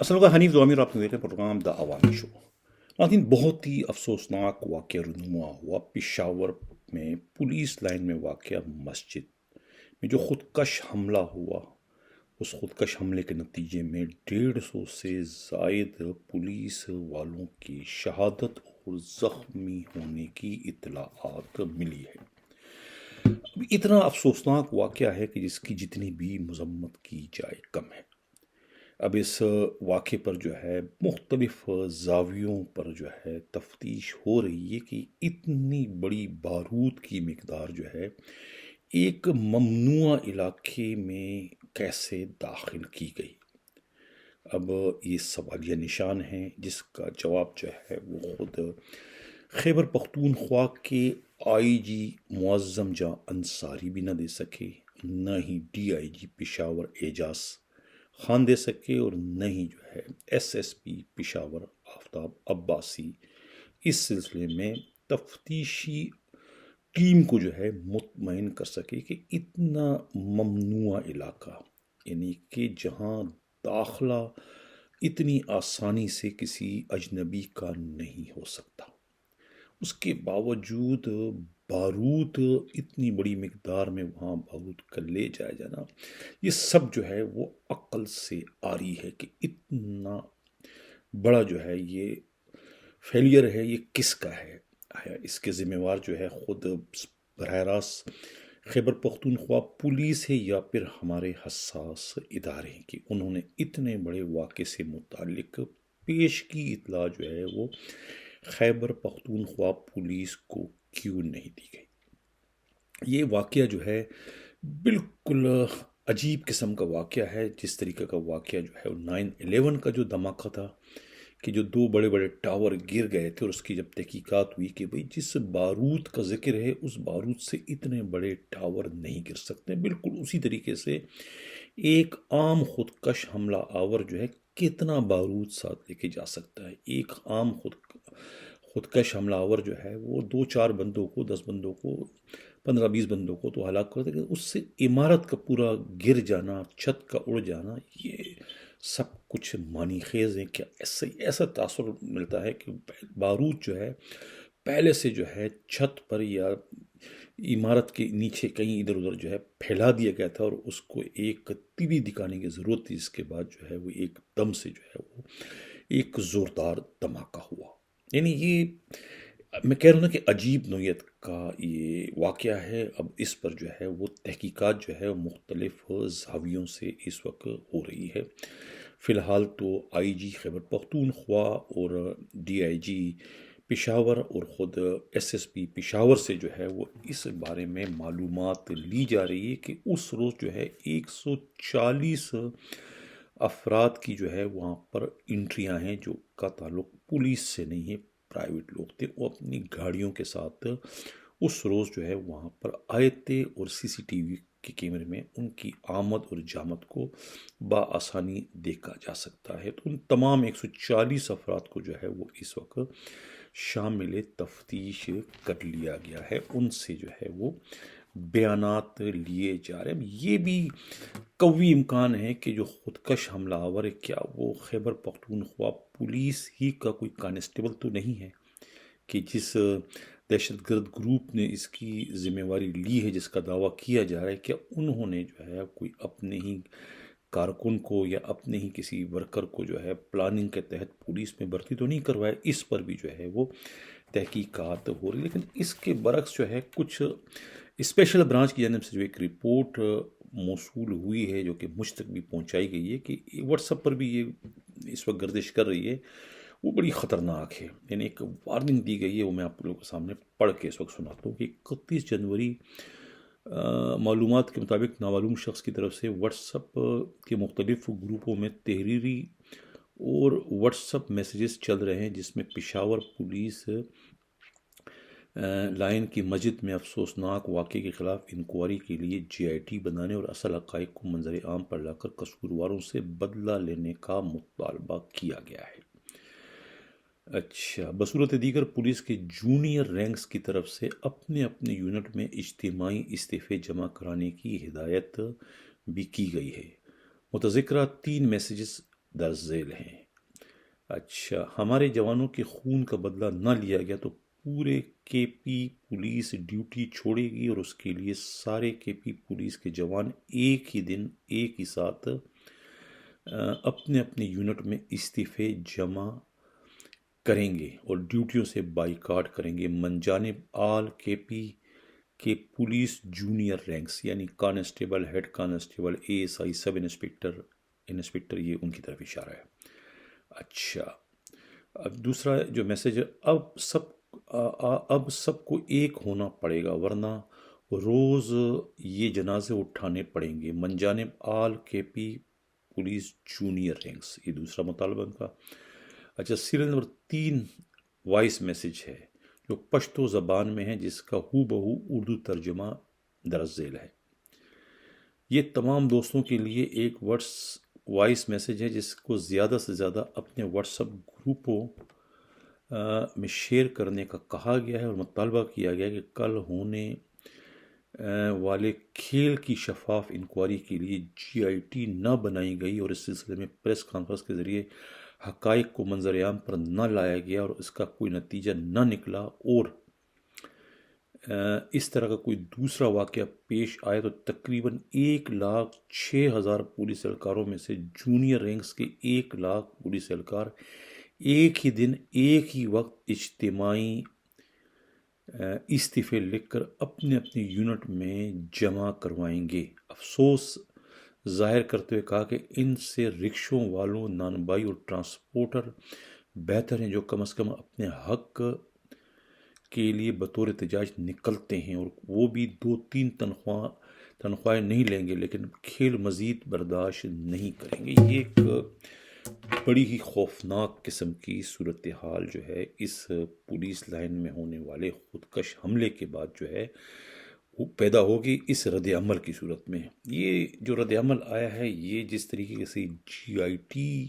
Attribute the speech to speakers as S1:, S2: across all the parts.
S1: السلام علیکم حنیف دومی اور آپ نے دیکھ رہے ہیں پروگرام دا عوامی شو۔ ناظرین، بہت ہی افسوسناک واقعہ رونما ہوا پشاور میں پولیس لائن میں واقع مسجد میں جو خودکش حملہ ہوا۔ اس خودکش حملے کے نتیجے میں 150 سے زائد پولیس والوں کی شہادت اور زخمی ہونے کی اطلاعات ملی ہے۔ اتنا افسوسناک واقعہ ہے کہ جس کی جتنی بھی مذمت کی جائے کم ہے۔ اب اس واقعے پر جو ہے مختلف زاویوں پر جو ہے تفتیش ہو رہی ہے کہ اتنی بڑی بارود کی مقدار جو ہے ایک ممنوع علاقے میں کیسے داخل کی گئی۔ اب یہ سوالیہ نشان ہیں جس کا جواب جو ہے وہ خود خیبر پختونخوا کے آئی جی معظم جاں انصاری بھی نہ دے سکے، نہ ہی ڈی آئی جی پشاور اعجاز خان دے سکے، اور نہ ہی جو ہے ایس ایس پی پشاور آفتاب عباسی اس سلسلے میں تفتیشی ٹیم کو جو ہے مطمئن کر سکے کہ اتنا ممنوع علاقہ، یعنی کہ جہاں داخلہ اتنی آسانی سے کسی اجنبی کا نہیں ہو سکتا، اس کے باوجود بارود اتنی بڑی مقدار میں وہاں بارود کا لے جایا جانا، یہ سب جو ہے وہ عقل سے آری ہے کہ اتنا بڑا جو ہے یہ فیلئر ہے، یہ کس کا ہے۔ اس کے ذمہ وار جو ہے خود براہ راست خیبر پختونخوا پولیس ہے یا پھر ہمارے حساس ادارے ہیں کہ انہوں نے اتنے بڑے واقعے سے متعلق پیش کی اطلاع جو ہے وہ خیبر پختونخوا پولیس کو کیوں نہیں دی گئی۔ یہ واقعہ جو ہے بالکل عجیب قسم کا واقعہ ہے۔ جس طریقے کا واقعہ جو ہے 9/11 کا جو دھماکہ تھا کہ جو 2 بڑے بڑے ٹاور گر گئے تھے، اور اس کی جب تحقیقات ہوئی کہ بھئی جس بارود کا ذکر ہے اس بارود سے اتنے بڑے ٹاور نہیں گر سکتے، بالکل اسی طریقے سے ایک عام خودکش حملہ آور جو ہے کتنا بارود ساتھ لے کے جا سکتا ہے۔ ایک عام خودکش حملہ آور جو ہے وہ 2-4 بندوں کو، 10 بندوں کو، 15-20 بندوں کو تو ہلاک کرتے، اس سے عمارت کا پورا گر جانا، چھت کا اڑ جانا، یہ سب کچھ معنی خیز ہے۔ کہ ایسا تاثر ملتا ہے کہ بارود جو ہے پہلے سے جو ہے چھت پر یا عمارت کے نیچے کہیں ادھر ادھر جو ہے پھیلا دیا گیا تھا، اور اس کو ایک تیوی دکھانے کی ضرورت تھی، جس کے بعد جو ہے وہ ایک دم سے جو ہے وہ ایک زوردار دھماکہ ہوا۔ یعنی یہ میں کہہ رہا ہوں نا کہ عجیب نوعیت کا یہ واقعہ ہے۔ اب اس پر جو ہے وہ تحقیقات جو ہے مختلف زاویوں سے اس وقت ہو رہی ہے۔ فی الحال تو آئی جی خیبر پختونخوا اور ڈی آئی جی پشاور اور خود ایس ایس پی پشاور سے جو ہے وہ اس بارے میں معلومات لی جا رہی ہے کہ اس روز جو ہے 140 افراد کی جو ہے وہاں پر انٹریاں ہیں جو کا تعلق پولیس سے نہیں ہے، پرائیویٹ لوگ تھے، وہ اپنی گاڑیوں کے ساتھ اس روز جو ہے وہاں پر آئے تھے، اور سی سی ٹی وی کے کیمرے میں ان کی آمد اور جامد کو بآسانی دیکھا جا سکتا ہے۔ تو ان تمام 140 افراد کو جو ہے وہ اس وقت شامل تفتیش کر لیا گیا ہے، ان سے جو ہے وہ بیانات لیے جا رہے ہیں۔ یہ بھی قوی امکان ہے کہ جو خودکش حملہ آور ہے کیا وہ خیبر پختونخوا پولیس ہی کا کوئی کانسٹیبل تو نہیں ہے کہ جس دہشت گرد گروپ نے اس کی ذمہ واری لی ہے، جس کا دعویٰ کیا جا رہا ہے کہ انہوں نے جو ہے کوئی اپنے ہی کارکن کو یا اپنے ہی کسی ورکر کو جو ہے پلاننگ کے تحت پولیس میں بھرتی تو نہیں کروایا۔ اس پر بھی جو ہے وہ تحقیقات ہو رہی، لیکن اس کے برعکس جو ہے کچھ اسپیشل برانچ کی جانب سے جو ایک رپورٹ موصول ہوئی ہے جو کہ مجھ تک بھی پہنچائی گئی ہے کہ واٹس ایپ پر بھی یہ اس وقت گردش کر رہی ہے، وہ بڑی خطرناک ہے۔ یعنی ایک وارننگ دی گئی ہے، وہ میں آپ لوگوں کے سامنے پڑھ کے اس وقت سناتا ہوں کہ 31 جنوری معلومات کے مطابق نامعلوم شخص کی طرف سے واٹس ایپ کے مختلف گروپوں میں تحریری اور واٹس ایپ میسیجز چل رہے ہیں، جس میں پشاور پولیس لائن کی مسجد میں افسوسناک واقعے کے خلاف انکوائری کے لیے جے آئی ٹی بنانے اور اصل حقائق کو منظر عام پر لا کر قصورواروں سے بدلہ لینے کا مطالبہ کیا گیا ہے۔ اچھا، بصورت دیگر پولیس کے جونیئر رینکس کی طرف سے اپنے اپنے یونٹ میں اجتماعی استعفے جمع کرانے کی ہدایت بھی کی گئی ہے۔ متذکرہ 3 میسیجز درج ذیل ہیں۔ اچھا، ہمارے جوانوں کے خون کا بدلہ نہ لیا گیا تو پورے کے پی پولیس ڈیوٹی چھوڑے گی، اور اس کے لیے سارے کے پی پولیس کے جوان ایک ہی دن ایک ہی ساتھ اپنے اپنے یونٹ میں استعفے جمع کریں گے اور ڈیوٹیوں سے بائیکاٹ کریں گے۔ من جانب آل K P K police junior ranks, یعنی constable, head constable, A S I, sub inspector, یہ ان کی طرف اشارہ ہے۔ اچھا، اب دوسرا جو میسج ہے، اب سب کو ایک ہونا پڑے گا ورنہ روز یہ جنازے اٹھانے پڑیں گے۔ من جانب آل K P police junior ranks, یہ دوسرا مطالبہ ان کا۔ اچھا، سیریل نمبر 3 وائس میسج ہے جو پشتو زبان میں ہے، جس کا ہو بہو اردو ترجمہ درج ذیل ہے۔ یہ تمام دوستوں کے لیے ایک وائس میسج ہے جس کو زیادہ سے زیادہ اپنے واٹس ایپ گروپوں میں شیئر کرنے کا کہا گیا ہے، اور مطالبہ کیا گیا کہ کل ہونے والے کھیل کی شفاف انکوائری کے لیے جی آئی ٹی نہ بنائی گئی، اور اس سلسلے میں پریس کانفرنس کے ذریعے حقائق کو منظر عام پر نہ لایا گیا، اور اس کا کوئی نتیجہ نہ نکلا، اور اس طرح کا کوئی دوسرا واقعہ پیش آئے تو تقریباً 1,06,000 پولیس اہلکاروں میں سے جونیئر رینکس کے 1,00,000 پولیس اہلکار ایک ہی دن ایک ہی وقت اجتماعی استعفے لکھ کر اپنے اپنے یونٹ میں جمع کروائیں گے۔ افسوس ظاہر کرتے ہوئے کہا کہ ان سے رکشوں والوں، نانبائی اور ٹرانسپورٹر بہتر ہیں، جو کم از کم اپنے حق کے لیے بطور احتجاج نکلتے ہیں، اور وہ بھی 2-3 تنخواہیں نہیں لیں گے، لیکن کھیل مزید برداشت نہیں کریں گے۔ یہ ایک بڑی ہی خوفناک قسم کی صورتحال جو ہے اس پولیس لائن میں ہونے والے خودکش حملے کے بعد جو ہے وہ پیدا ہوگی اس رد عمل کی صورت میں۔ یہ جو رد عمل آیا ہے، یہ جس طریقے سے جی آئی ٹی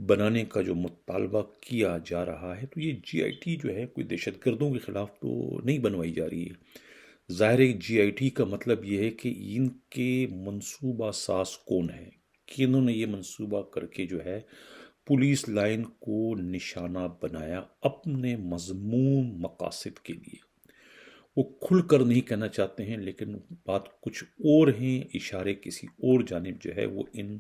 S1: بنانے کا جو مطالبہ کیا جا رہا ہے، تو یہ جی آئی ٹی جو ہے کوئی دہشت گردوں کے خلاف تو نہیں بنوائی جا رہی ہے۔ ظاہر ہے جی آئی ٹی کا مطلب یہ ہے کہ ان کے منصوبہ ساز کون ہے، کہ انہوں نے یہ منصوبہ کر کے جو ہے پولیس لائن کو نشانہ بنایا اپنے مذموم مقاصد کے لیے۔ وہ کھل کر نہیں کہنا چاہتے ہیں، لیکن بات کچھ اور ہیں، اشارے کسی اور جانب جو ہے وہ ان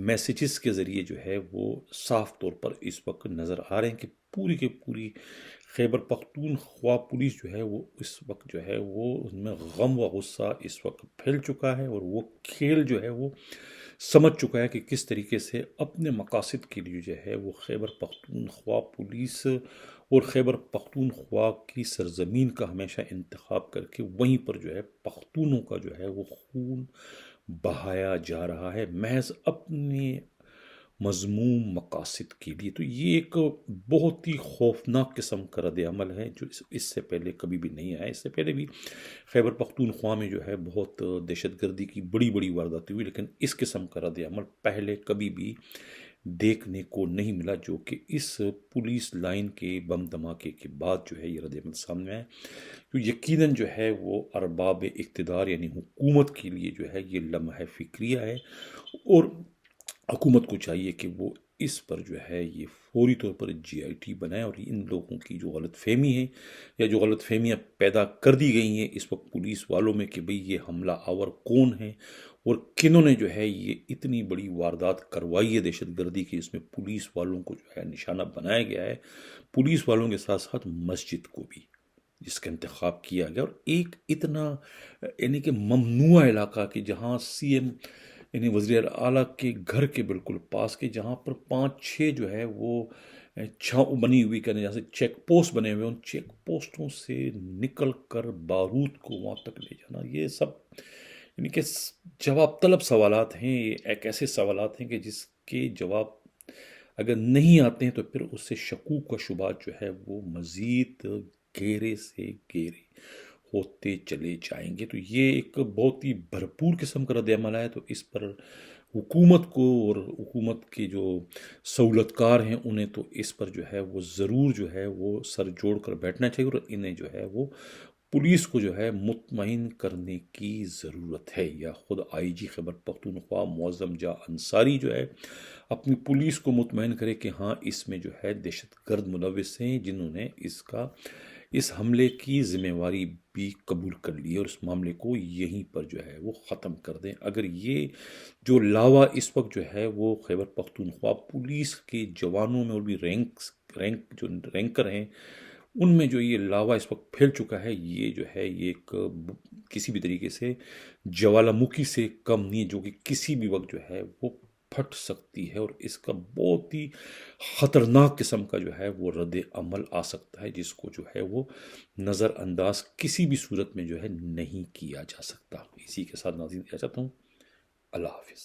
S1: میسیجز کے ذریعے جو ہے وہ صاف طور پر اس وقت نظر آ رہے ہیں کہ پوری کی پوری خیبر پختونخوا پولیس جو ہے وہ اس وقت جو ہے وہ ان میں غم و غصہ اس وقت پھیل چکا ہے، اور وہ کھیل جو ہے وہ سمجھ چکا ہے کہ کس طریقے سے اپنے مقاصد کے لیے جو ہے وہ خیبر پختونخوا پولیس اور خیبر پختونخوا کی سرزمین کا ہمیشہ انتخاب کر کے وہیں پر جو ہے پختونوں کا جو ہے وہ خون بہایا جا رہا ہے، محض اپنے مذموم مقاصد کے لیے۔ تو یہ ایک بہت ہی خوفناک قسم کا رد عمل ہے جو اس سے پہلے کبھی بھی نہیں آیا۔ اس سے پہلے بھی خیبر پختونخوا میں جو ہے بہت دہشت گردی کی بڑی بڑی وارداتیں ہوئی، لیکن اس قسم کا رد عمل پہلے کبھی بھی دیکھنے کو نہیں ملا، جو کہ اس پولیس لائن کے بم دھماکے کے بعد جو ہے یہ رد عمل سامنے آئے۔ تو یقیناً جو ہے وہ ارباب اقتدار یعنی حکومت کے لیے جو ہے یہ لمحہ فکریہ ہے، اور حکومت کو چاہیے کہ وہ اس پر جو ہے یہ فوری طور پر جی آئی ٹی بنائے، اور ان لوگوں کی جو غلط فہمی ہے یا جو غلط فہمیاں پیدا کر دی گئی ہیں اس وقت پولیس والوں میں کہ بھئی یہ حملہ آور کون ہے اور کنہوں نے جو ہے یہ اتنی بڑی واردات کروائی ہے دہشت گردی کی، اس میں پولیس والوں کو جو ہے نشانہ بنایا گیا ہے، پولیس والوں کے ساتھ ساتھ مسجد کو بھی جس کا انتخاب کیا گیا، اور ایک اتنا یعنی کہ ممنوع علاقہ کہ جہاں سی ایم یعنی وزیر اعلیٰ کے گھر کے بالکل پاس کے جہاں پر 5-6 جو ہے وہ چھاؤں بنی ہوئی کہنے جیسے چیک پوسٹ بنے ہوئے، ان چیک پوسٹوں سے نکل کر بارود کو وہاں تک لے جانا، یہ سب یعنی کہ جواب طلب سوالات ہیں۔ یہ ایک ایسے سوالات ہیں کہ جس کے جواب اگر نہیں آتے ہیں تو پھر اس سے شکوک و شبہات جو ہے وہ مزید گہرے سے گہرے ہوتے چلے جائیں گے۔ تو یہ ایک بہت ہی بھرپور قسم کا رد عمل ہے، تو اس پر حکومت کو اور حکومت کے جو سہولت کار ہیں انہیں تو اس پر جو ہے وہ ضرور جو ہے وہ سر جوڑ کر بیٹھنا چاہیے، اور انہیں جو ہے وہ پولیس کو جو ہے مطمئن کرنے کی ضرورت ہے، یا خود آئی جی خیبر پختونخوا معظم جاں انصاری جو ہے اپنی پولیس کو مطمئن کرے کہ ہاں اس میں جو ہے دہشت گرد ملوث ہیں، جنہوں نے اس حملے کی ذمہ واری بھی قبول کر لی ہے، اور اس معاملے کو یہیں پر جو ہے وہ ختم کر دیں۔ اگر یہ جو لاوا اس وقت جو ہے وہ خیبر پختونخوا پولیس کے جوانوں میں اور بھی رینکر ہیں ان میں جو یہ لاوا اس وقت پھیل چکا ہے، یہ جو ہے یہ ایک کسی بھی طریقے سے جوالا مکھی سے کم نہیں ہے، جو کہ کسی بھی وقت جو ہے وہ پھٹ سکتی ہے، اور اس کا بہت ہی خطرناک قسم کا جو ہے وہ رد عمل آ سکتا ہے، جس کو جو ہے وہ نظر انداز کسی بھی صورت میں جو ہے نہیں کیا جا سکتا۔ اسی کے ساتھ ناظرین اجازت ہوں، اللہ حافظ۔